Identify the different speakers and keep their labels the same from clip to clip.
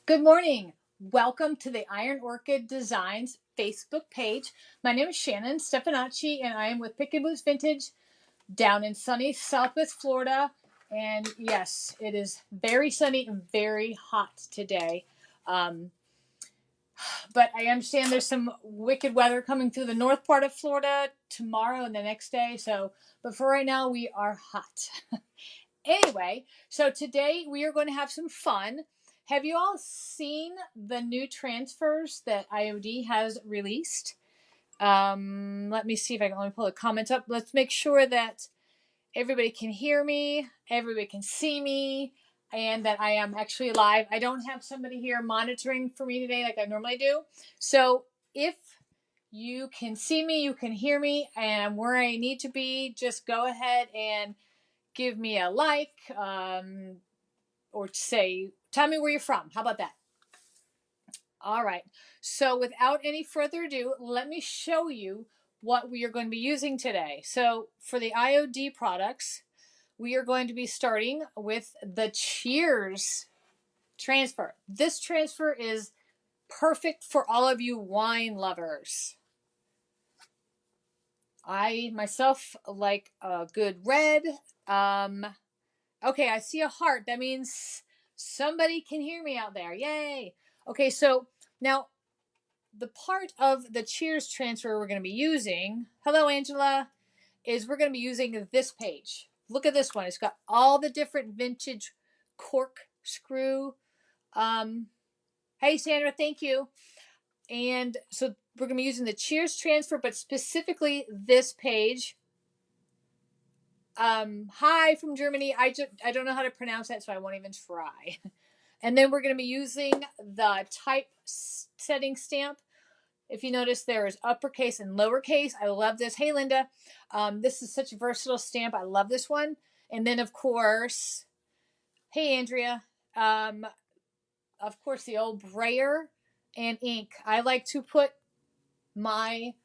Speaker 1: Good morning. Welcome to the Iron Orchid Designs Facebook page. My name is Shannon Stefanacci, and I am with Pick and Boots Vintage down in sunny Southwest Florida. And yes, it is very sunny and very hot today. But I understand there's some wicked weather coming through the north part of Florida tomorrow and the next day. But for right now, we are hot. Anyway, so today we are going to have some fun. Have you all seen the new transfers that IOD has released? Let me see if I can pull the comments up. Let's make sure that everybody can hear me, everybody can see me, and that I am actually live. I don't have somebody here monitoring for me today like I normally do. So if you can see me, you can hear me, and I'm where I need to be, just go ahead and give me a like, or say, tell me where you're from. How about that? All right. So without any further ado, let me show you what we are going to be using today. So for the IOD products, we are going to be starting with the Cheers transfer. This transfer is perfect for all of you wine lovers. I myself like a good red. Okay, I see a heart. That means somebody can hear me out there. Yay. Okay, so now the part of the Cheers transfer we're going to be using, hello Angela, is we're going to be using this page. Look at this one. It's got all the different vintage corkscrew. Hey Sandra, thank you. And so we're going to be using the Cheers transfer, but specifically this page. Hi from Germany. I don't know how to pronounce that, so I won't even try. And then we're going to be using the Typesetting Stamp. If you notice, there is uppercase and lowercase. I love this. Hey, Linda. This is such a versatile stamp. I love this one. And then, of course, hey, Andrea. Of course, the old Brayer and ink. I like to put my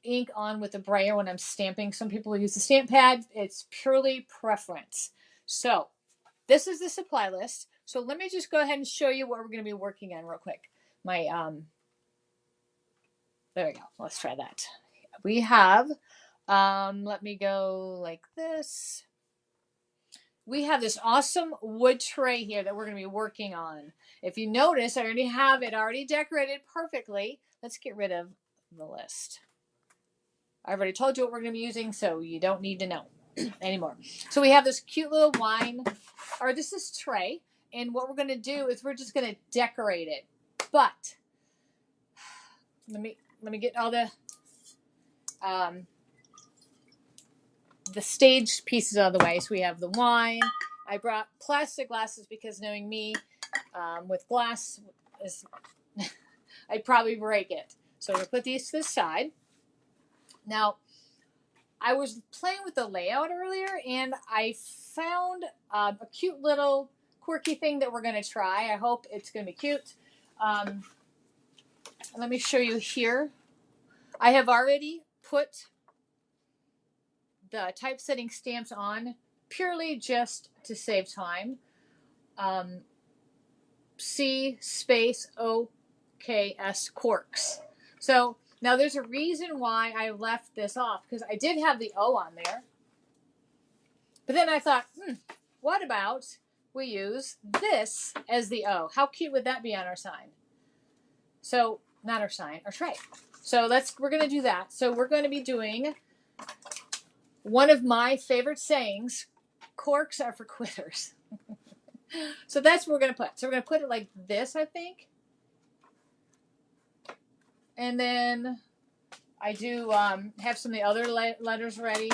Speaker 1: ink on with the Brayer when I'm stamping. Some people use the stamp pad. It's purely preference. So this is the supply list. So let me just go ahead and show you what we're going to be working on real quick. There we go. Let's try that. We have, let me go like this. We have this awesome wood tray here that we're going to be working on. If you notice, I already have it already decorated perfectly. Let's get rid of the list. I've already told you what we're going to be using, so you don't need to know anymore. So we have this cute little wine, or this is tray, and what we're going to do is we're just going to decorate it. But let me get all the stage pieces out of the way. So we have the wine. I brought plastic glasses because knowing me, with glass, I'd probably break it. So we'll put these to the side. Now, I was playing with the layout earlier, and I found a cute little quirky thing that we're going to try. I hope it's going to be cute. Let me show you here. I have already put the typesetting stamps on purely just to save time. C space OKS Corks. So now there's a reason why I left this off, because I did have the O on there. But then I thought, what about we use this as the O? How cute would that be on our sign? So, not our sign, our tray. So we're going to do that. So we're going to be doing one of my favorite sayings, corks are for quitters. So that's what we're going to put. So we're going to put it like this, I think. And then I do have some of the other letters ready.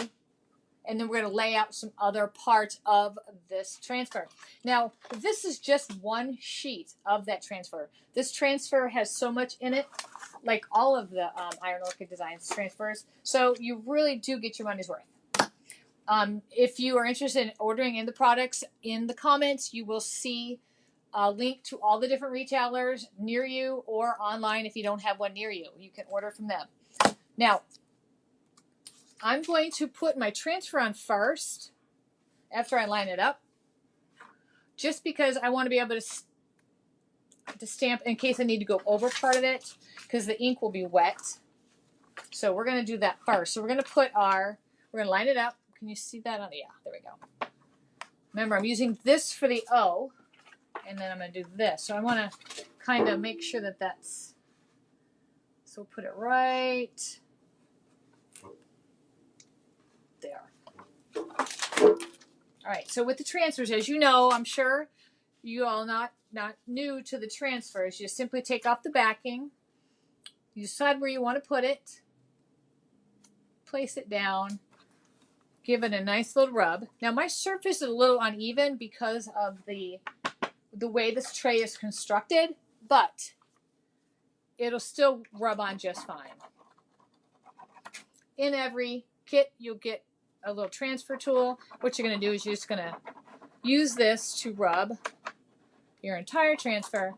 Speaker 1: And then we're going to lay out some other parts of this transfer. Now, this is just one sheet of that transfer. This transfer has so much in it, like all of the Iron Orchid Designs transfers. So you really do get your money's worth. If you are interested in ordering in the products, in the comments, you will see a link to all the different retailers near you, or online if you don't have one near you. You can order from them. Now, I'm going to put my transfer on first after I line it up, just because I want to be able to to stamp in case I need to go over part of it because the ink will be wet. So we're going to do that first. So we're going to put we're going to line it up. Can you see that? Yeah, there we go. Remember, I'm using this for the O, and then I'm going to do this. So I want to kind of make sure that that's, so we'll put it right there. All right, so with the transfers, as you know, I'm sure you all not new to the transfers. You simply take off the backing. You decide where you want to put it. Place it down. Give it a nice little rub. Now my surface is a little uneven because of the way this tray is constructed, but it'll still rub on just fine. In every kit, you'll get a little transfer tool. What you're going to do is you're just going to use this to rub your entire transfer.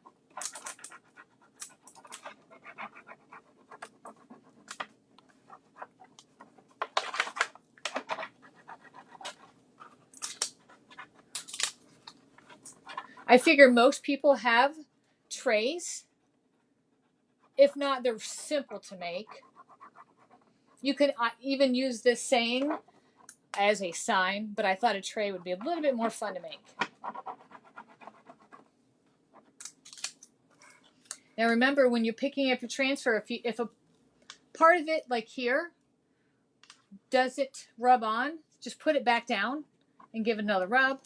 Speaker 1: I figure most people have trays. If not, they're simple to make. You can even use this saying as a sign, but I thought a tray would be a little bit more fun to make. Now remember, when you're picking up your transfer, if a part of it, like here, doesn't rub on, just put it back down and give it another rub,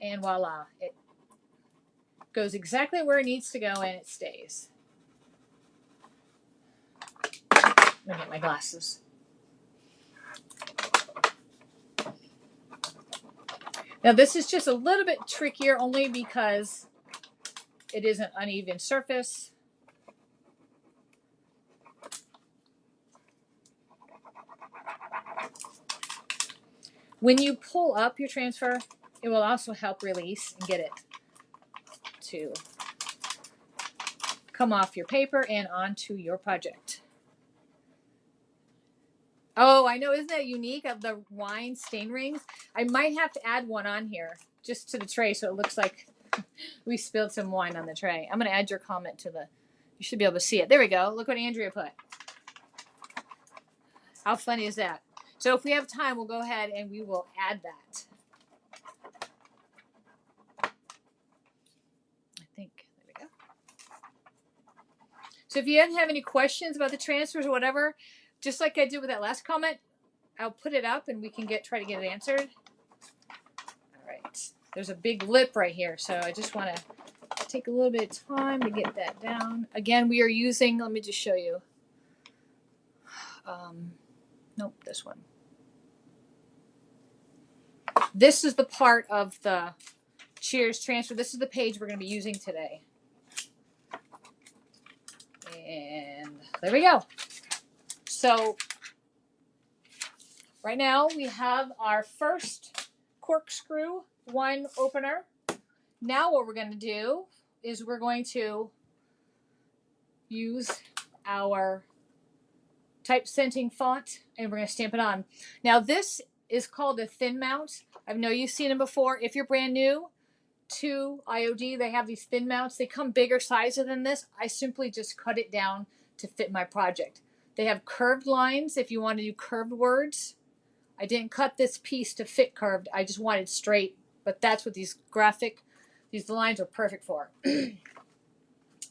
Speaker 1: and voila, it goes exactly where it needs to go and it stays. Let me get my glasses. Now this is just a little bit trickier only because it is an uneven surface. When you pull up your transfer, it will also help release and get it to come off your paper and onto your project. Oh, I know, isn't that unique of the wine stain rings? I might have to add one on here just to the tray so it looks like we spilled some wine on the tray. I'm going to add your comment to the, you should be able to see it. There we go. Look what Andrea put. How funny is that? So if we have time, we'll go ahead and we will add that. I think, there we go. So if you have any questions about the transfers or whatever, just like I did with that last comment, I'll put it up and we can try to get it answered. All right. There's a big lip right here, so I just want to take a little bit of time to get that down. Again, we are using, let me just show you. Nope, this one. This is the part of the Cheers Transfer. This is the page we're going to be using today. And there we go. So right now we have our first corkscrew wine opener. Now what we're going to do is we're going to use our typesetting font and we're going to stamp it on. Now this is called a thin mount. I know you've seen them before. If you're brand new to IOD, they have these thin mounts. They come bigger sizes than this. I simply just cut it down to fit my project. They have curved lines if you want to do curved words. I didn't cut this piece to fit curved. I just wanted straight, but that's what these lines are perfect for.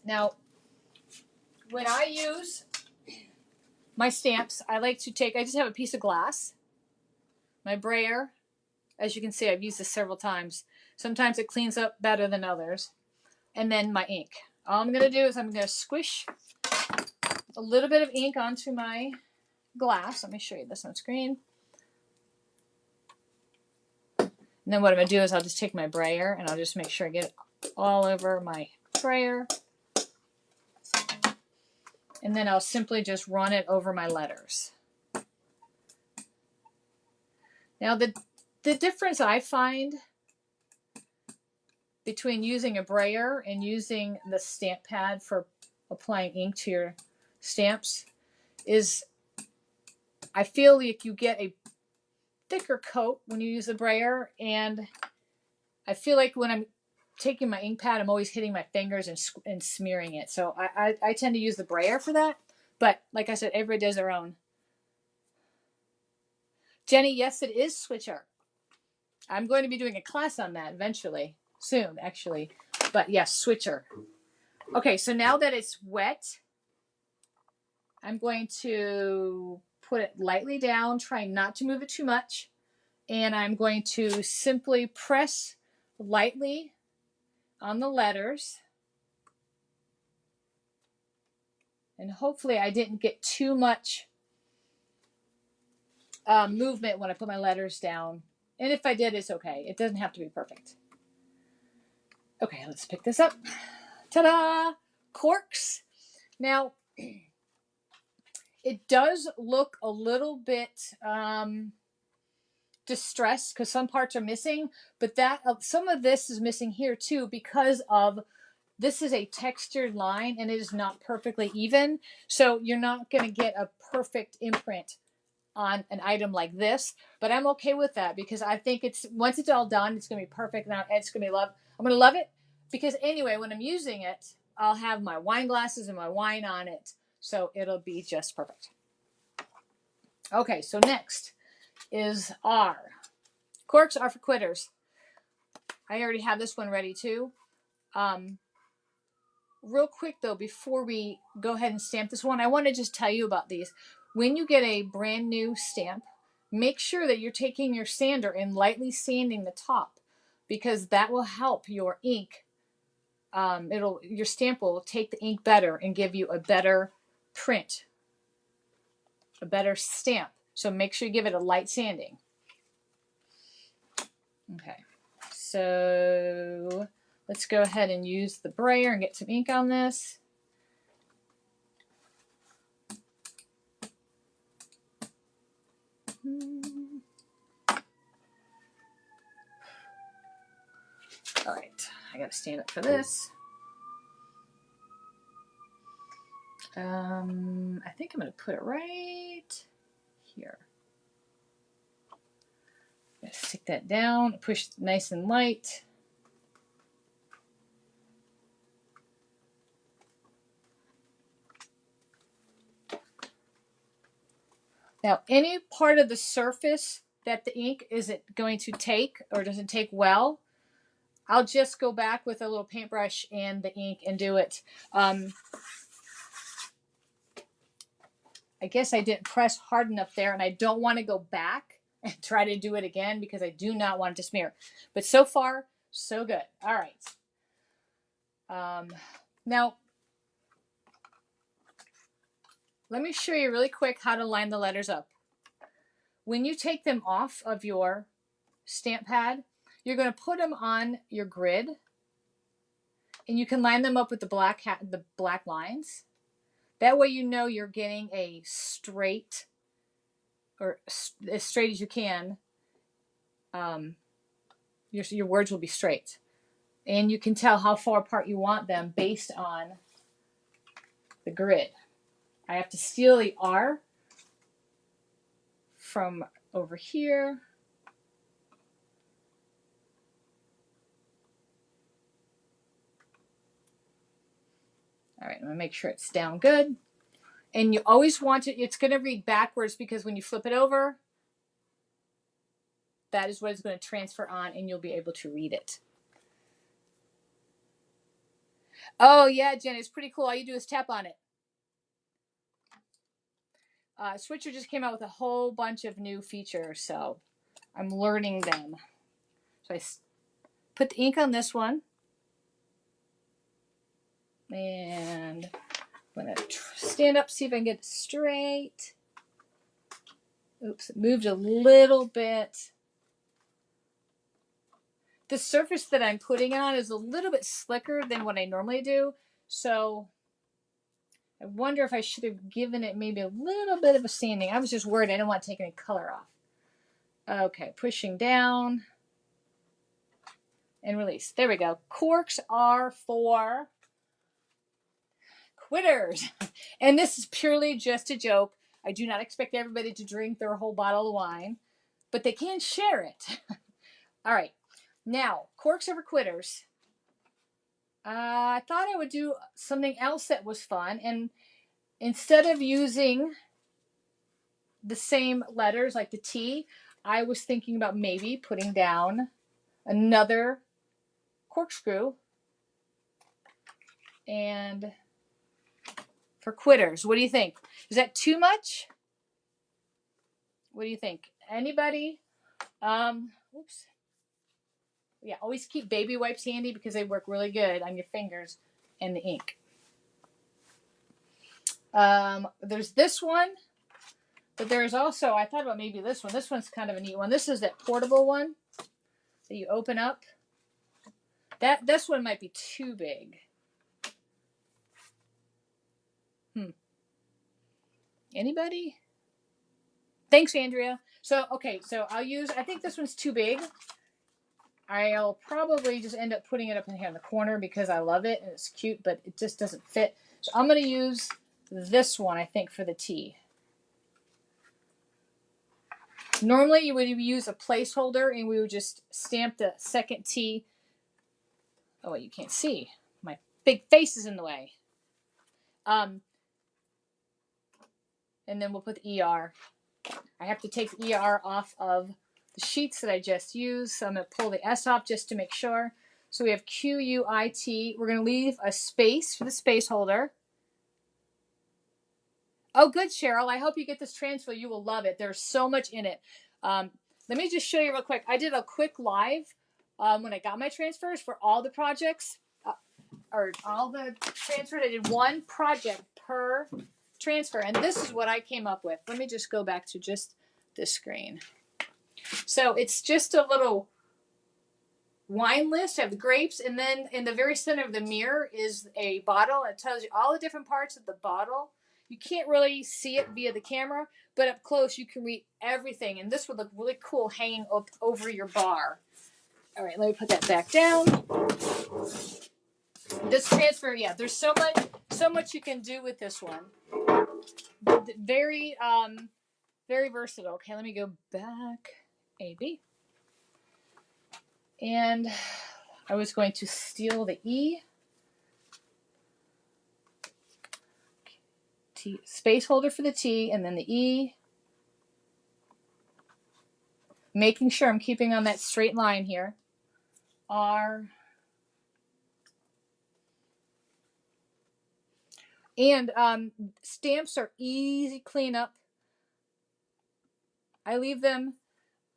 Speaker 1: Now, when I use my stamps, I just have a piece of glass, my brayer. As you can see, I've used this several times. Sometimes it cleans up better than others. And then my ink. All I'm going to do is I'm going to squish a little bit of ink onto my glass. Let me show you this on screen. And then what I'm going to do is I'll just take my brayer and I'll just make sure I get it all over my brayer. And then I'll simply just run it over my letters. Now the difference I find between using a brayer and using the stamp pad for applying ink to your stamps is I feel like you get a thicker coat when you use a brayer, and I feel like when I'm taking my ink pad, I'm always hitting my fingers and smearing it. So I tend to use the Brayer for that. But like I said, everybody does their own. Jenny, yes, it is switcher. I'm going to be doing a class on that eventually, soon actually. But yes, switcher. Okay, so now that it's wet, I'm going to put it lightly down, try not to move it too much. And I'm going to simply press lightly on the letters. And hopefully I didn't get too much movement when I put my letters down. And if I did, it's okay. It doesn't have to be perfect. Okay, let's pick this up. Ta-da! Corks. Now, it does look a little bit distressed because some parts are missing, but some of this is missing here too because of this is a textured line and it is not perfectly even. So you're not going to get a perfect imprint on an item like this, but I'm okay with that because I think once it's all done, it's going to be perfect and it's going to be I'm going to love it because anyway, when I'm using it, I'll have my wine glasses and my wine on it. So it'll be just perfect. Okay, so next is R. Corks are for quitters. I already have this one ready too. Real quick though, before we go ahead and stamp this one, I want to just tell you about these. When you get a brand new stamp, make sure that you're taking your sander and lightly sanding the top because that will help your ink. Your stamp will take the ink better and give you a better print, a better stamp. So make sure you give it a light sanding. Okay, so let's go ahead and use the brayer and get some ink on this. All right, I gotta stand up for this. I think I'm gonna put it right here. Stick that down, push nice and light. Now, any part of the surface that the ink isn't going to take or doesn't take well, I'll just go back with a little paintbrush and the ink and do it. I guess I didn't press hard enough there, and I don't want to go back and try to do it again because I do not want it to smear. But so far, so good. All right. Now, let me show you really quick how to line the letters up. When you take them off of your stamp pad, you're going to put them on your grid, and you can line them up with the black lines. That way you know you're getting a straight, or as straight as you can. Your words will be straight. And you can tell how far apart you want them based on the grid. I have to steal the R from over here. All right, I'm gonna make sure it's down good. And you always want it's gonna read backwards because when you flip it over, that is what it's gonna transfer on and you'll be able to read it. Oh yeah, Jen, it's pretty cool. All you do is tap on it. Switcher just came out with a whole bunch of new features, so I'm learning them. So I put the ink on this one. And I'm going to stand up, see if I can get it straight. Oops, it moved a little bit. The surface that I'm putting on is a little bit slicker than what I normally do. So I wonder if I should have given it maybe a little bit of a sanding. I was just worried I didn't want to take any color off. Okay, pushing down and release. There we go. Corks are for quitters. And this is purely just a joke. I do not expect everybody to drink their whole bottle of wine, but they can share it. All right. Now, corks are for quitters. I thought I would do something else that was fun, and instead of using the same letters like the T, I was thinking about maybe putting down another corkscrew and for quitters. What do you think? Is that too much? What do you think? Anybody? Oops. Yeah, always keep baby wipes handy because they work really good on your fingers and the ink. There's this one, but there's also, I thought about maybe this one. This one's kind of a neat one. This is that portable one that you open up. This one might be too big. Anybody? Thanks, Andrea. So, okay, so I think this one's too big. I'll probably just end up putting it up in here in the corner because I love it and it's cute, but it just doesn't fit. So I'm going to use this one, I think, for the T. Normally you would use a placeholder and we would just stamp the second T. Oh, wait, you can't see. My big face is in the way. And then we'll put the ER. I have to take the ER off of the sheets that I just used. So I'm going to pull the S off just to make sure. So we have QUIT. We're going to leave a space for the space holder. Oh, good, Cheryl. I hope you get this transfer. You will love it. There's so much in it. Let me just show you real quick. I did a quick live when I got my transfers for all the projects, or all the transfers. I did one project per transfer, and this is what I came up with. Let me just go back to just this screen. So it's just a little wine list. I have the grapes, and then in the very center of the mirror is a bottle. It tells you all the different parts of the bottle. You can't really see it via the camera, but up close you can read everything. And this would look really cool hanging up over your bar. All right, let me put that back down. This transfer, yeah, there's so much you can do with this one. Very, very versatile. Okay, let me go back. AB. And I was going to steal the E. T, space holder for the T, and then the E. Making sure I'm keeping on that straight line here. R. And stamps are easy cleanup. I leave them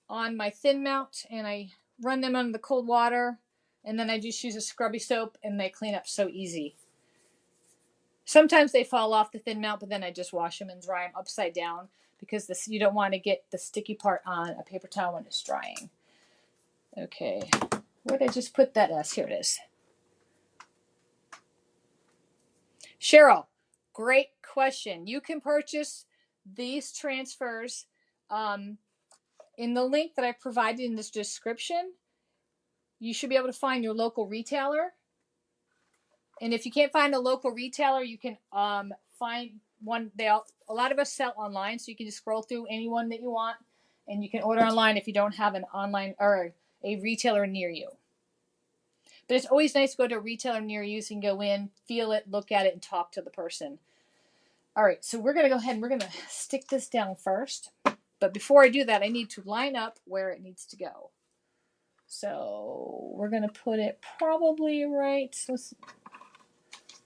Speaker 1: on my thin mount and I run them under the cold water, and then I just use a scrubby soap and they clean up so easy. Sometimes they fall off the thin mount, but then I just wash them and dry them upside down because you don't want to get the sticky part on a paper towel when it's drying. Okay, where did I just put that S? Here it is. Cheryl, great question. You can purchase these transfers in the link that I provided in this description. You should be able to find your local retailer. And if you can't find a local retailer, you can find one. A lot of us sell online, so you can just scroll through anyone that you want, and you can order online if you don't have an online or a retailer near you. But it's always nice to go to a retailer near you so you can go in, feel it, look at it, and talk to the person. All right, so we're going to go ahead and we're going to stick this down first. But before I do that, I need to line up where it needs to go. So we're going to put it probably right, let's,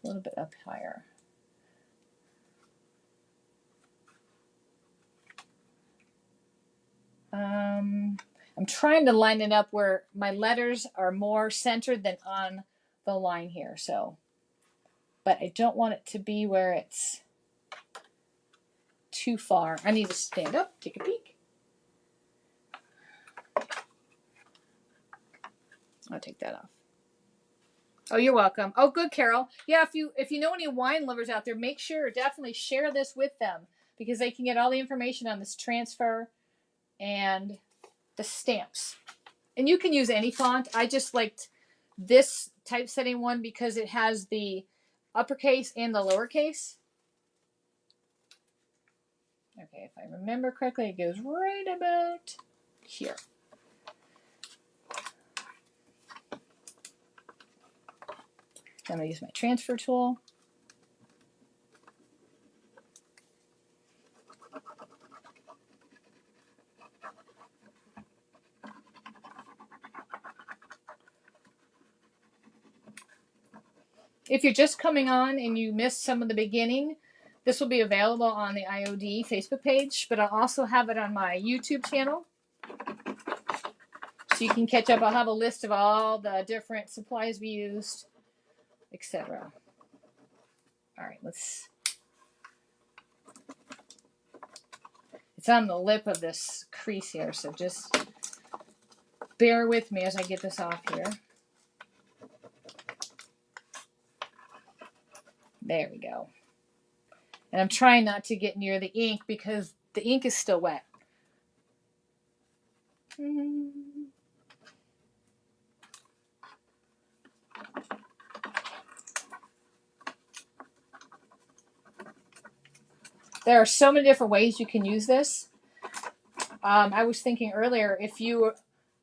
Speaker 1: a little bit up higher. I'm trying to line it up where my letters are more centered than on the line here. So, but I don't want it to be where it's too far. I need to stand up, take a peek. I'll take that off. Oh, you're welcome. Oh, good, Carol. Yeah, if you know any wine lovers out there, make sure definitely share this with them because they can get all the information on this transfer and the stamps. And you can use any font. I just liked this typesetting one because it has the uppercase and the lowercase. Okay, if I remember correctly, it goes right about here. I'm going to use my transfer tool. If you're just coming on and you missed some of the beginning, this will be available on the IOD Facebook page, but I'll also have it on my YouTube channel. So you can catch up. I'll have a list of all the different supplies we used, etc. All right, it's on the lip of this crease here, so just bear with me as I get this off here. There we go. And I'm trying not to get near the ink because the ink is still wet. There are so many different ways you can use this. I was thinking earlier, if you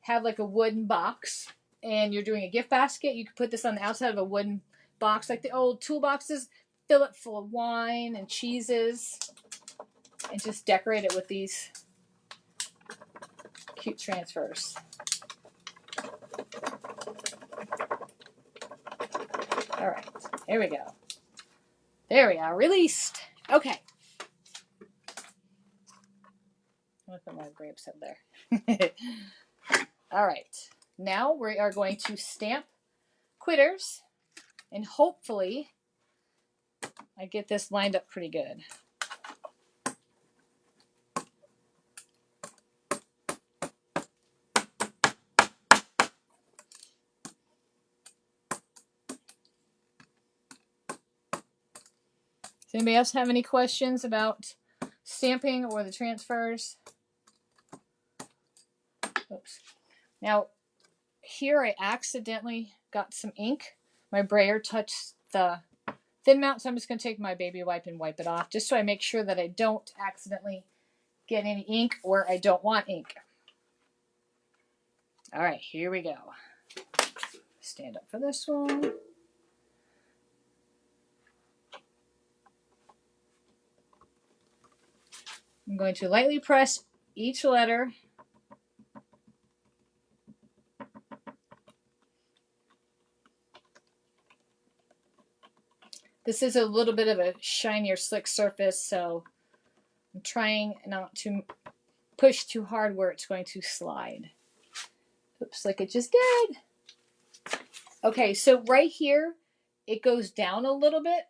Speaker 1: have like a wooden box and you're doing a gift basket, you could put this on the outside of a wooden box, like the old toolboxes, fill it full of wine and cheeses, and just decorate it with these cute transfers. All right, here we go. There we are, released. Okay. I'm going to put my grapes up there. All right, now we are going to stamp quitters, and hopefully I get this lined up pretty good. Does anybody else have any questions about stamping or the transfers? Oops. Now, here I accidentally got some ink. My brayer touched the thin mount, so I'm just going to take my baby wipe and wipe it off, just so I make sure that I don't accidentally get any ink where I don't want ink. All right, here we go. Stand up for this one. I'm going to lightly press each letter. This is a little bit of a shinier, slick surface, so I'm trying not to push too hard where it's going to slide. Oops, like it just did. Okay, so right here, it goes down a little bit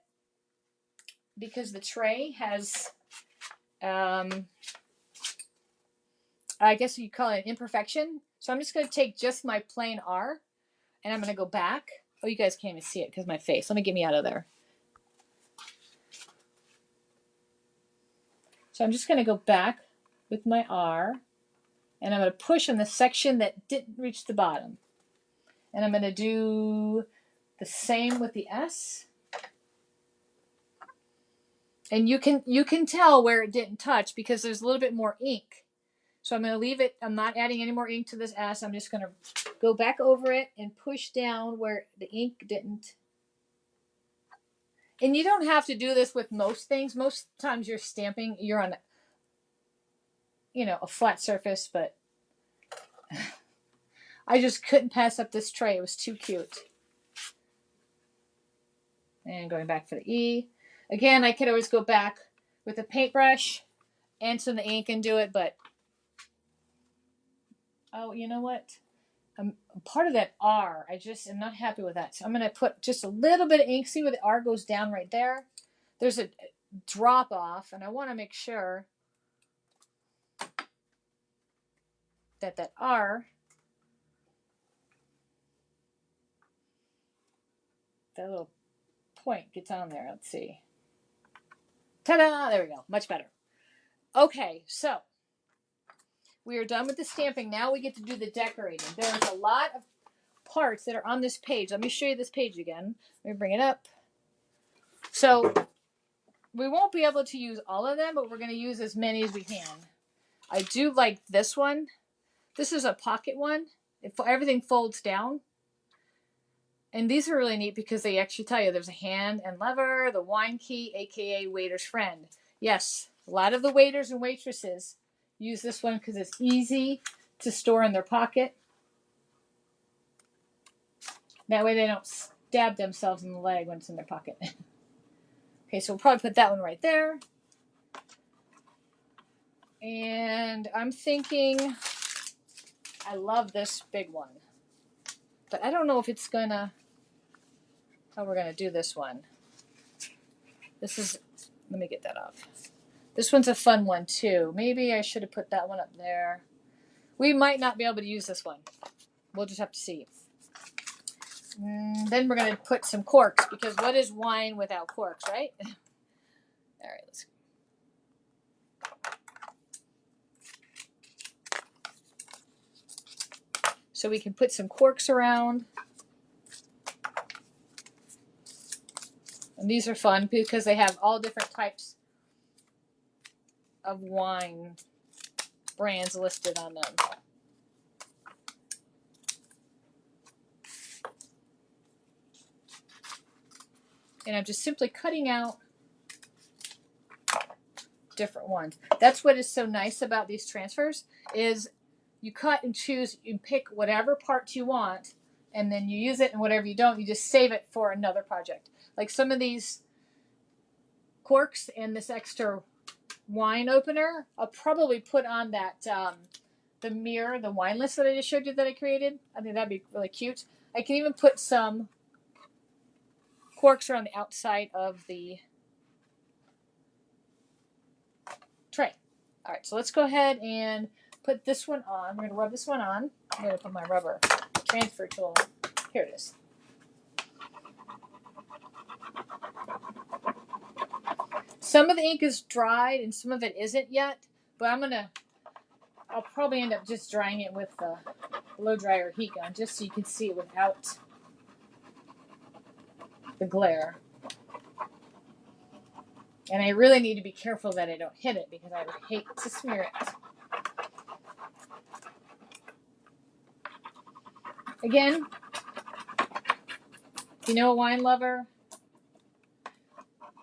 Speaker 1: because the tray has, I guess you call it an imperfection. So I'm just going to take just my plain R, and I'm going to go back. Oh, you guys can't even see it because of my face. Let me get me out of there. So I'm just going to go back with my R, and I'm going to push on the section that didn't reach the bottom. And I'm going to do the same with the S. And you can tell where it didn't touch because there's a little bit more ink. So I'm going to leave it. I'm not adding any more ink to this S. I'm just going to go back over it and push down where the ink didn't. And you don't have to do this with most things. Most times you're stamping, you're on, a flat surface, but I just couldn't pass up this tray. It was too cute. And going back for the E. Again, I could always go back with a paintbrush and some of the ink and do it, but oh, you know what? I'm part of that R. I just am not happy with that. So I'm going to put just a little bit of ink. See where the R goes down right there? There's a drop off, and I want to make sure that that R, that little point gets on there. Let's see. Ta-da! There we go. Much better. Okay, so we are done with the stamping. Now we get to do the decorating. There's a lot of parts that are on this page. Let me show you this page again. Let me bring it up. So we won't be able to use all of them, but we're going to use as many as we can. I do like this one. This is a pocket one. Everything folds down. And these are really neat because they actually tell you there's a hand and lever, the wine key, aka waiter's friend. Yes, a lot of the waiters and waitresses use this one because it's easy to store in their pocket. That way they don't stab themselves in the leg when it's in their pocket. Okay, so we'll probably put that one right there. And I'm thinking, I love this big one. But I don't know if it's gonna, how we're gonna do this one. This is, let me get that off. This one's a fun one too. Maybe I should have put that one up there. We might not be able to use this one. We'll just have to see. Then we're going to put some corks, because what is wine without corks, right? All right, let's go. So we can put some corks around. And these are fun because they have all different types of wine brands listed on them. And I'm just simply cutting out different ones. That's what is so nice about these transfers, is you cut and choose, you pick whatever part you want, and then you use it, and whatever you don't, you just save it for another project. Like some of these corks and this extra wine opener, I'll probably put on that the mirror, the wine list that I just showed you that I created. I think that'd be really cute. I can even put some corks around the outside of the tray. All right, so let's go ahead and put this one on. We're going to rub this one on. I'm going to put my rubber transfer tool. Here it is. Some of the ink is dried and some of it isn't yet, but I'll probably end up just drying it with the blow dryer heat gun, just so you can see it without the glare. And I really need to be careful that I don't hit it, because I would hate to smear it. Again, if you know a wine lover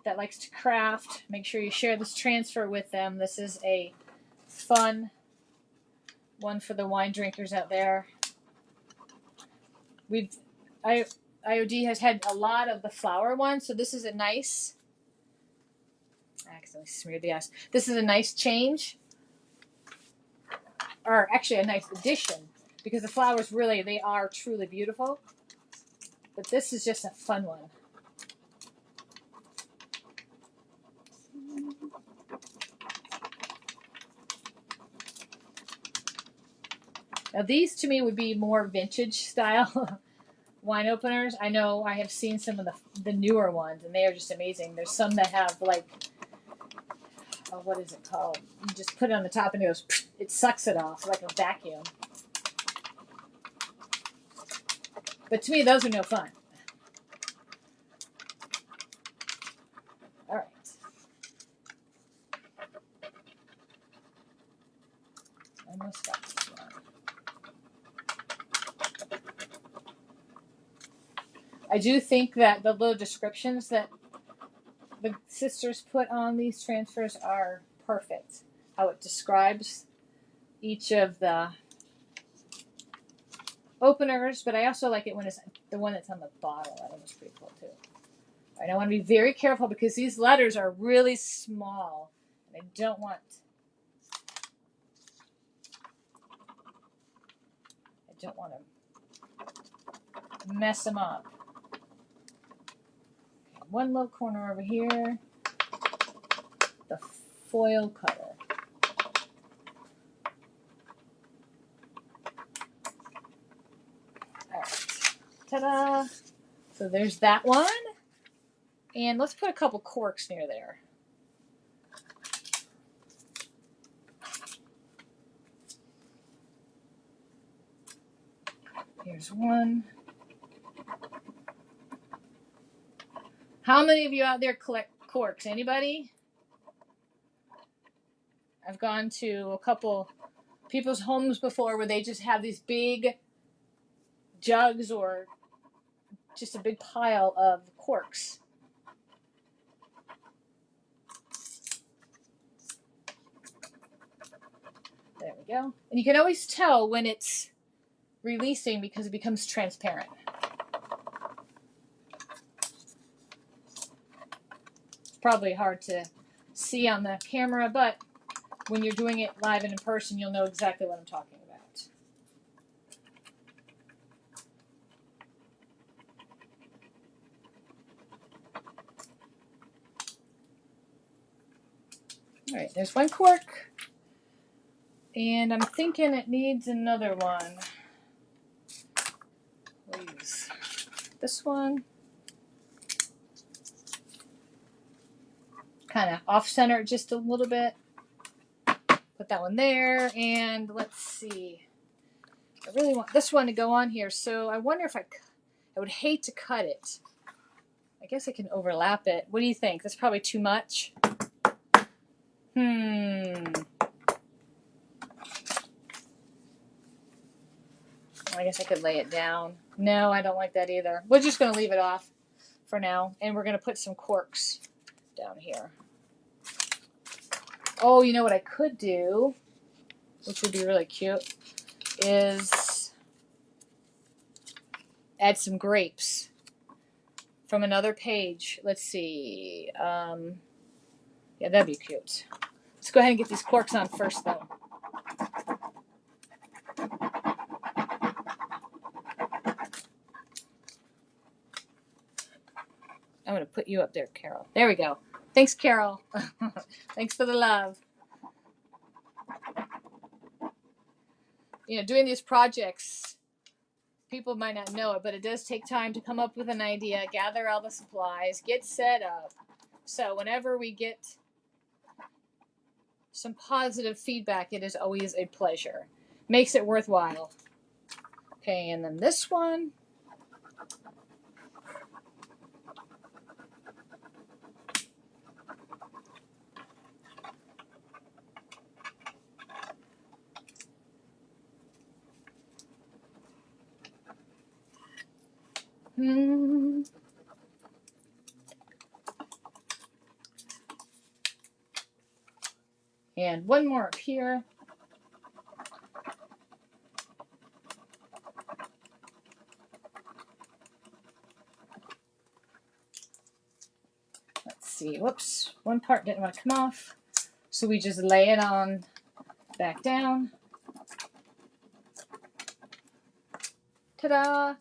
Speaker 1: that likes to craft, make sure you share this transfer with them. This is a fun one for the wine drinkers out there. IOD has had a lot of the flower ones, so this is a nice, I accidentally smeared the ice. This is a nice change, or actually a nice addition, because the flowers really, they are truly beautiful. But this is just a fun one. Now these to me would be more vintage style wine openers. I know I have seen some of the newer ones, and they are just amazing. There's some that have like, oh, what is it called? You just put it on the top and it goes, it sucks it off like a vacuum. But to me, those are no fun. All right. Almost got this one. I do think that the little descriptions that the sisters put on these transfers are perfect. How it describes each of the openers, but I also like it when it's the one that's on the bottle. I think it's pretty cool too. All right, I want to be very careful because these letters are really small, and I don't want to mess them up. Okay, one little corner over here. The foil cutter. All right. Ta-da! So there's that one. And let's put a couple corks near there. Here's one. How many of you out there collect corks? Anybody? I've gone to a couple people's homes before where they just have these big jugs or just a big pile of corks. There we go. And you can always tell when it's releasing because it becomes transparent. It's probably hard to see on the camera, but when you're doing it live and in person, you'll know exactly what I'm talking about. All right, there's one cork. And I'm thinking it needs another one. We'll use this one. Kind of off-center it just a little bit. Put that one there. And let's see. I really want this one to go on here. So I wonder if I would hate to cut it. I guess I can overlap it. What do you think? That's probably too much. I guess I could lay it down. No, I don't like that either. We're just going to leave it off for now. And we're going to put some corks down here. Oh, you know what I could do, which would be really cute, is add some grapes from another page. Let's see. Yeah, that'd be cute. Let's go ahead and get these corks on first, though. I'm going to put you up there, Carol. There we go. Thanks, Carol. Thanks for the love. You know, doing these projects, people might not know it, but it does take time to come up with an idea, gather all the supplies, get set up. So whenever we get some positive feedback, it is always a pleasure. Makes it worthwhile. Okay, and then this one. And one more up here. Let's see. Whoops. One part didn't want to come off. So we just lay it on back down. Ta-da!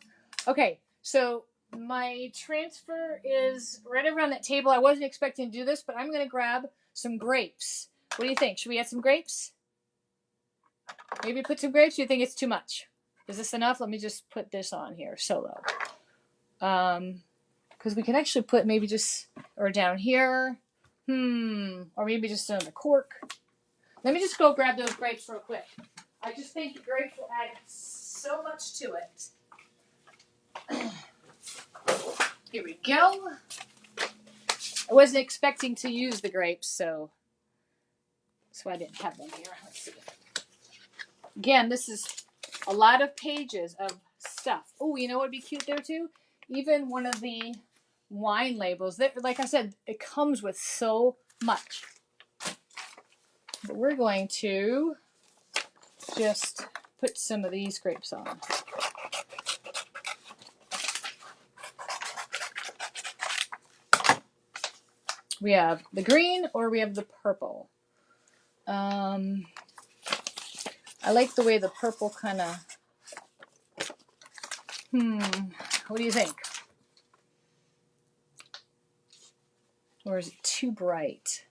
Speaker 1: Okay, so my transfer is right around that table. I wasn't expecting to do this, but I'm going to grab some grapes. What do you think? Should we add some grapes? Maybe put some grapes? Or do you think it's too much? Is this enough? Let me just put this on here solo. Because we can actually put maybe just, or down here. Or maybe just another cork. Let me just go grab those grapes real quick. I just think the grapes will add so much to it. Here we go. I wasn't expecting to use the grapes, so that's why I didn't have them here. Let's see. Again, this is a lot of pages of stuff. Oh, you know what would be cute there too? Even one of the wine labels. Like I said, it comes with so much. But we're going to just put some of these grapes on. We have the green or we have the purple. I like the way the purple kind of, what do you think? Or is it too bright?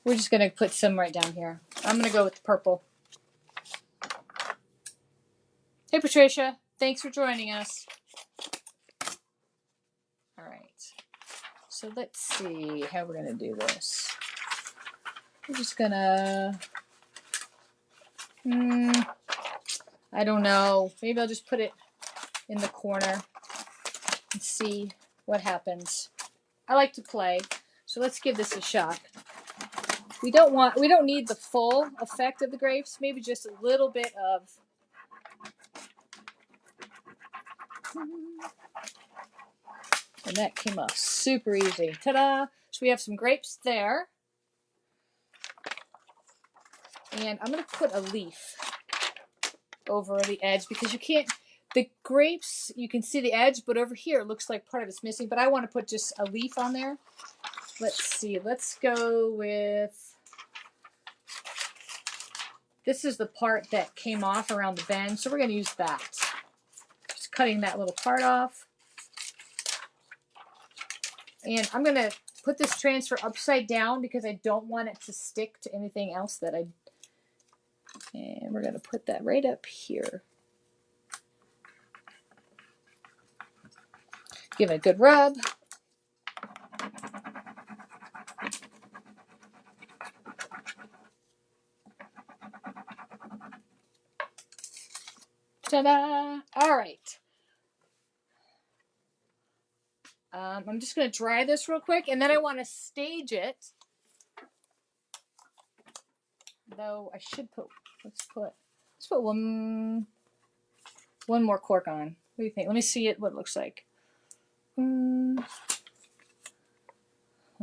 Speaker 1: We're just going to put some right down here. I'm going to go with the purple. Hey, Patricia. Thanks for joining us. All right. So let's see how we're going to do this. We're just going to, I don't know. Maybe I'll just put it in the corner and see what happens. I like to play, so let's give this a shot. We don't need the full effect of the grapes. Maybe just a little bit of, And that came off super easy. Ta-da! So we have some grapes there. And I'm going to put a leaf over the edge because you can't, the grapes, you can see the edge, but over here it looks like part of it's missing. But I want to put just a leaf on there. Let's see. Let's go with, this is the part that came off around the bend. So we're going to use that. Just cutting that little part off. And I'm going to put this transfer upside down because I don't want it to stick to anything else that I, and we're going to put that right up here. Give it a good rub. Ta-da! All right. I'm just going to dry this real quick, and then I want to stage it. Though I should put, let's put one more cork on. What do you think? Let me see it. What it looks like. Let me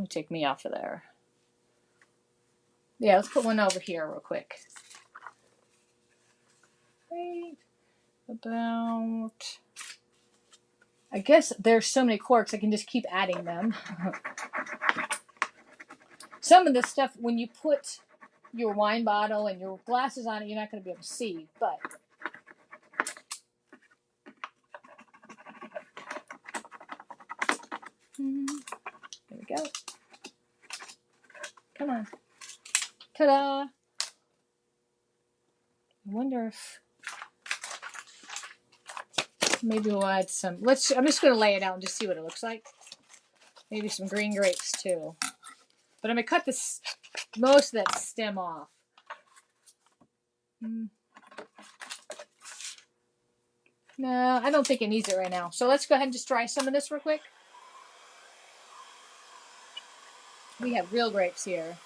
Speaker 1: take me off of there. Yeah, let's put one over here real quick. Right about. I guess there's so many corks I can just keep adding them. Some of this stuff, when you put your wine bottle and your glasses on it, you're not going to be able to see, but there we go. Come on. Ta-da! I wonder if maybe we'll add some. I'm just going to lay it out and just see what it looks like. Maybe some green grapes too. But I'm going to cut this most of that stem off. No, I don't think it needs it right now. So let's go ahead and just dry some of this real quick. We have real grapes here.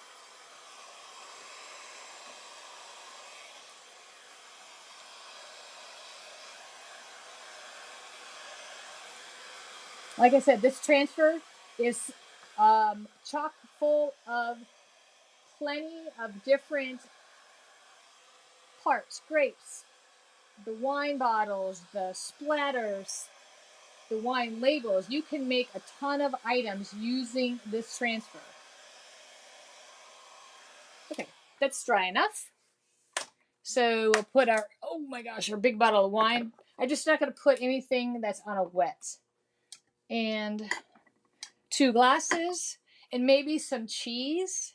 Speaker 1: Like I said, this transfer is chock full of plenty of different parts. Grapes, the wine bottles, the splatters, the wine labels. You can make a ton of items using this transfer. Okay, that's dry enough. So we'll put our, oh my gosh, our big bottle of wine. I'm just not going to put anything that's on a wet. And 2 glasses and maybe some cheese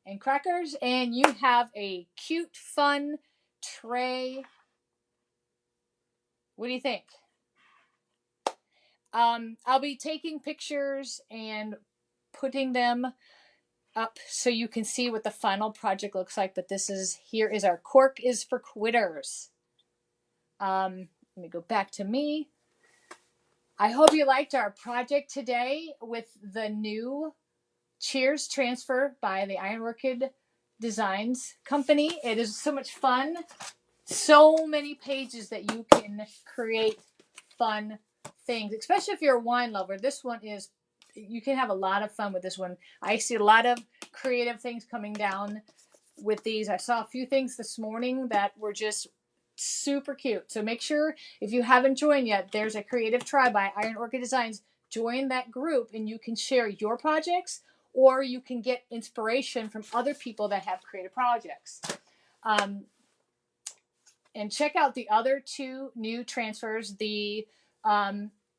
Speaker 1: and crackers. And you have a cute, fun tray. What do you think? I'll be taking pictures and putting them up so you can see what the final project looks like. But here is our cork is for quitters. Let me go back to me. I hope you liked our project today with the new Cheers Transfer by the Iron Orchid Designs Company. It is so much fun. So many pages that you can create fun things, especially if you're a wine lover. This one is, you can have a lot of fun with this one. I see a lot of creative things coming down with these. I saw a few things this morning that were just super cute. So make sure, if you haven't joined yet, there's a creative tribe by Iron Orchid Designs. Join that group and you can share your projects, or you can get inspiration from other people that have creative projects. And check out the other 2 new transfers, the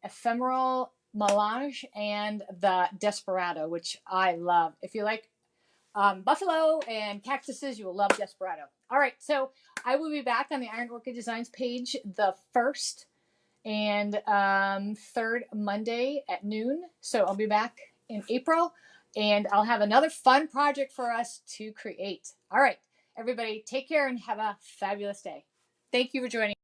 Speaker 1: Ephemeral Melange and the Desperado, which I love. If you like buffalo and cactuses, you will love Desperado. All right, so I will be back on the Iron Orchid Designs page the 1st and 3rd Monday at noon. So I'll be back in April, and I'll have another fun project for us to create. All right, everybody, take care and have a fabulous day. Thank you for joining.